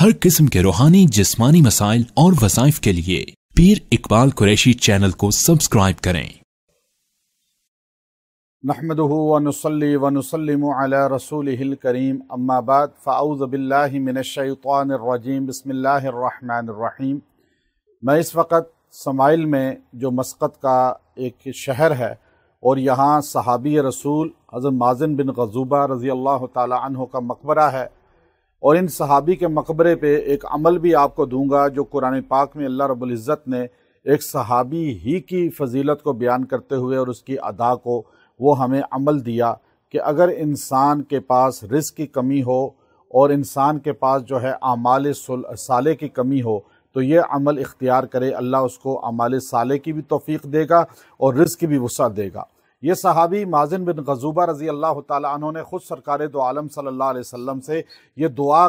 हर किस्म के रूहानी जिस्मानी मसाइल और वज़ाइफ के लिए पीर इकबाल कुरैशी चैनल को सब्सक्राइब करें। नहमदुहु व नुसल्ली व नुसल्लिमु अला रसूलिहिल करीम, अम्मा बाद, फ़अऊज़ु बिल्लाहि मिनश्शैतानिर रजीम, बिस्मिल्लाहिर रहमानिर रहीम। मैं इस वक्त समाइल में जो मस्कत का एक शहर है और यहाँ सहाबी रसूल हज़रत माज़िन बिन ग़ज़ूबा रज़ी अल्लाह ताला अन्हु का मकबरा है, और इन सहाबी के मकबरे पे एक अमल भी आपको दूंगा जो कुरान पाक में अल्लाह रब्बुल इज़्ज़त ने एक सहाबी ही की फ़जीलत को बयान करते हुए और उसकी अदा को वो हमें अमल दिया कि अगर इंसान के पास रिज़्क़ की कमी हो और इंसान के पास जो है आमाल साले की कमी हो तो ये अमल इख्तियार करे, अल्लाह उसको आमाल साले की भी तौफ़ीक़ देगा और रिज़्क़ की भी वुसअत देगा। ये सहाबी माज़िन बिन ग़ज़ूबा रज़ी अल्लाह ताला अन्हु ने ख़ुद सरकार दो आलम सल्लल्लाहु अलैहि वसल्लम से ये दुआ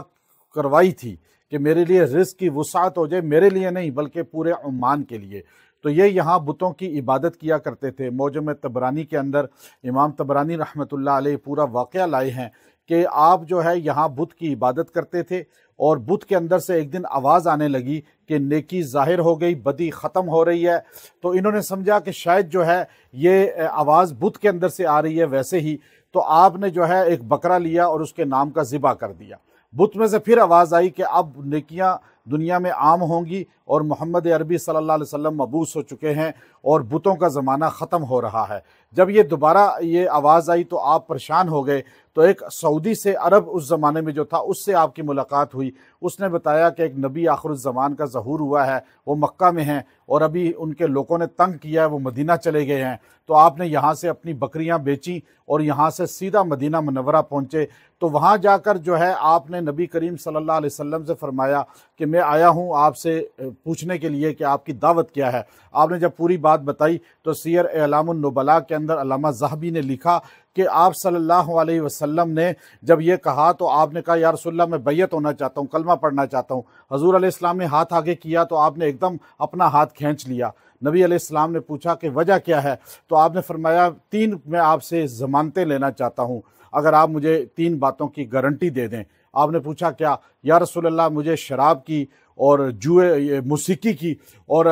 करवाई थी कि मेरे लिए रिज़्क़ की वुसअत हो जाए, मेरे लिए नहीं बल्कि पूरे उम्मान के लिए। तो ये यहाँ बुतों की इबादत किया करते थे। मौजम तबरानी के अंदर इमाम तबरानी रहमतुल्लाह अलैह पूरा वाक़या लाए हैं कि आप जो है यहाँ बुत की इबादत करते थे और बुत के अंदर से एक दिन आवाज़ आने लगी कि नेकी ज़ाहिर हो गई, बदी ख़त्म हो रही है। तो इन्होंने समझा कि शायद जो है ये आवाज़ बुत के अंदर से आ रही है। वैसे ही तो आपने जो है एक बकरा लिया और उसके नाम का ज़िबा कर दिया। बुत में से फिर आवाज़ आई कि अब नेकियां दुनिया में आम होंगी और मोहम्मद अरबी सल्लल्लाहु अलैहि वसल्लम मबूस हो चुके हैं और बुतों का ज़माना ख़त्म हो रहा है। जब ये दोबारा ये आवाज़ आई तो आप परेशान हो गए। तो एक सऊदी से अरब उस ज़माने में जो था उससे आपकी मुलाकात हुई। उसने बताया कि एक नबी आखिरुज़्ज़मान का ज़हूर हुआ है, वो मक्का में हैं और अभी उनके लोगों ने तंग किया है, वो मदीना चले गए हैं। तो आपने यहाँ से अपनी बकरियाँ बेची और यहाँ से सीधा मदीना मुनव्वरा पहुँचे। तो वहाँ जाकर जो है आपने नबी करीम सल्लल्लाहु अलैहि वसल्लम से फरमाया कि मैं आया हूँ आपसे पूछने के लिए कि आपकी दावत क्या है। आपने जब पूरी बात बताई तो सियर एलामुन नुबला के अंदर अल्लामा ज़हबी ने लिखा कि आप सल्लल्लाहु अलैहि वसल्लम ने जब ये कहा तो आपने कहा या रसूलल्लाह मैं बैयत होना चाहता हूँ, कलमा पढ़ना चाहता हूँ। हजूर अलैहिस्सलाम ने हाथ आगे किया तो आपने एकदम अपना हाथ खींच लिया। नबी अलैहिस्सलाम ने पूछा कि वजह क्या है, तो आपने फरमाया 3 मैं आपसे ज़मानतें लेना चाहता हूँ, अगर आप मुझे 3 बातों की गारंटी दे दें। आपने पूछा क्या? या रसूलल्लाह मुझे शराब की और जुए मौसीकी की और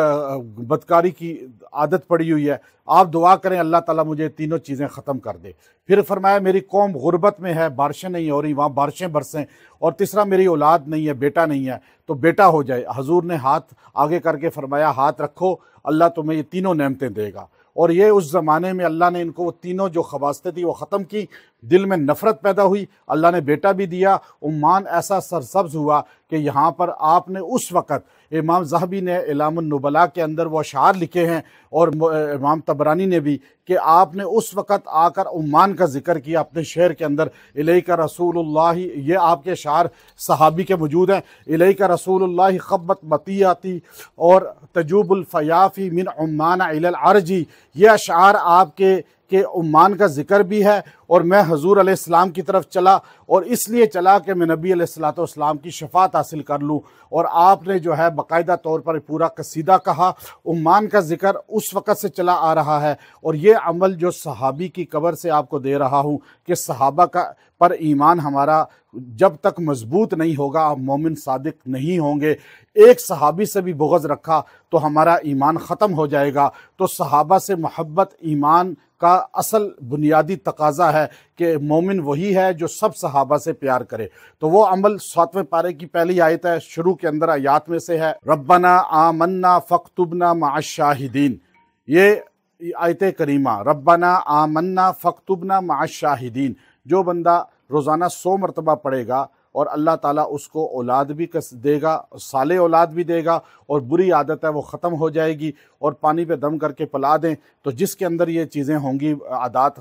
बदकारी की आदत पड़ी हुई है, आप दुआ करें अल्लाह ताला मुझे तीनों चीज़ें ख़त्म कर दे। फिर फरमाया मेरी कौम गुर्बत में है, बारिशें नहीं हो रही, वहाँ बारिशें बरसें। और तीसरा मेरी औलाद नहीं है, बेटा नहीं है, तो बेटा हो जाए। हजूर ने हाथ आगे करके फरमाया हाथ रखो, अल्लाह तुम्हें ये तीनों नेमतें देगा। और ये उस ज़माने में अल्लाह ने इनको वो तीनों जो ख़वास्तें थी वो ख़त्म की। दिल में नफ़रत पैदा हुई, अल्लाह ने बेटा भी दिया। उम्मान ऐसा सरसब्ज़ हुआ कि यहाँ पर आपने उस वक़्त इमाम ज़हबी ने इलामुन नुबला के अंदर वो अशार लिखे हैं और इमाम तबरानी ने भी कि आपने उस वक़्त आकर उम्मान का ज़िक्र किया अपने शहर के अंदर। इलैका रसूलुल्लाह, ये आपके अशार सहाबी के मौजूद हैं। इलैका रसूलुल्लाह ख़ब्बत मतियाती और तजूबुल फ़याफ़ी मिन उम्मान इलल अर्जी, ये अशार आपके उम्मान का ज़िक्र भी है। और मैं हजूर अलैहिस्सलाम की तरफ चला और इसलिए चला कि मैं नबी अलैहिस्सलाम की शफ़ात हासिल कर लूँ। और आपने जो है बाकायदा तौर पर पूरा कसीदा कहा। उम्मान का ज़िक्र उस वक़्त से चला आ रहा है। और ये अमल जो सहाबी की कब्र से आपको दे रहा हूँ कि सहाबा का पर ईमान हमारा जब तक मजबूत नहीं होगा आप मोमिन सादिक नहीं होंगे। एक सहाबी से भी बुग़्ज़ रखा तो हमारा ईमान ख़त्म हो जाएगा। तो सहाबा से मोहब्बत ईमान का असल बुनियादी तकाज़ा है कि मोमिन वही है जो सब सहाबा से प्यार करे। तो वो अमल 7वें पारे की पहली आयत है, शुरू के अंदर आयात में से है, रब्बना आमन्ना फ़क्तुबना मअश-शाहिदीन। ये आयत करीमा रब्बना आमन्ना फ़क्तुबना मअश-शाहिदीन, जो बंदा रोज़ाना 100 मरतबा पढ़ेगा और अल्लाह ताला उसको औलाद भी देगा, साले औलाद भी देगा और बुरी आदत है वो ख़त्म हो जाएगी। और पानी पे दम करके पिला दें तो जिसके अंदर ये चीज़ें होंगी आदात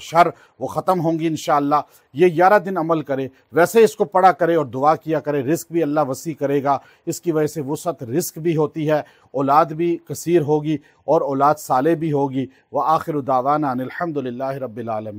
शर वो ख़त्म होंगी इंशाअल्लाह। ये 11 दिन अमल करे, वैसे इसको पढ़ा करे और दुआ किया करे, रिस्क भी अल्लाह वसी करेगा। इसकी वजह से वसअत रिस्क भी होती है, औलाद भी कसीर होगी और औलाद साले भी होगी। व आखिर दावाना अनिल हम्दुलिल्लाहि रब्बिल आलमीन।